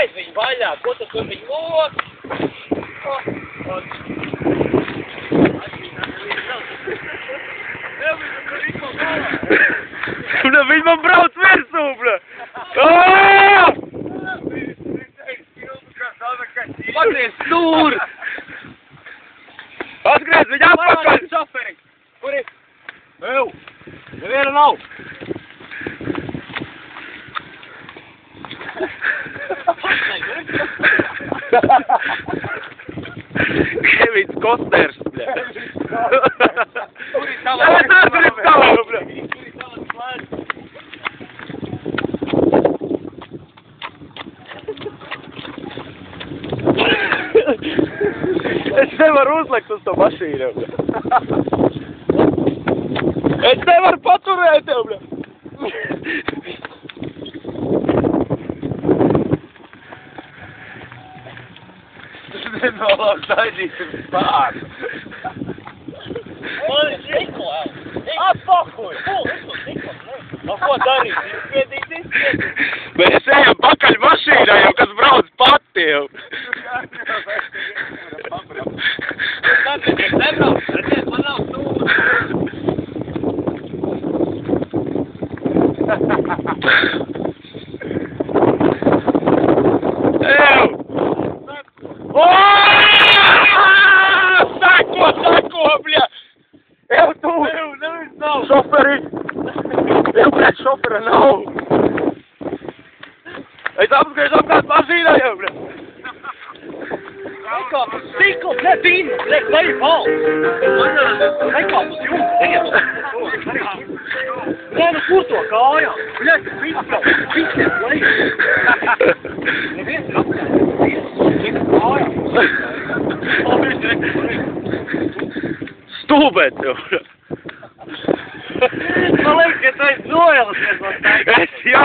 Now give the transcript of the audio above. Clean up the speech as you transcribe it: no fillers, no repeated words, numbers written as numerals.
Laid viņu vaļā, ko tu tur viņu lok? Viņi man brauc virsū, bļa! Paties stūri! Atgriez viņu atpakaļ! Šoferi! Kuri? Ew! Neviena nav! Kevins Kostners, bļa! Kur ir tava? Es atgrib tavu, bļa! Es nevaru uzlikt uz to mašīnu, bļa! Es nevaru paturēt tev, bļa! Nenolāk daidīsim pār. Man ir Nikolai. Atpakuj. No ko darīt? Izspiedīt. Mēs ejam pakaļ mašīnā jau, kas brauc pati jau. Tāpēc es nebraucu. Redziet, man nav stūri. Ew! Sako, bļa! Ew, tu! Nevis nav. Šoferi! Ew, bļa, šofera nav! Es apskriež apkārt mašīnā jau, bļa! Nekāp uz stiklu, nebīni, lej valsts. Nekāp uz jums, dienu. Nē, nu kur to kājām? Bļa, visiem lej. Neviens ir apkārt. Stūbēt tev! Man liekas, ka tu esi noēlusies no tā. Es, jā!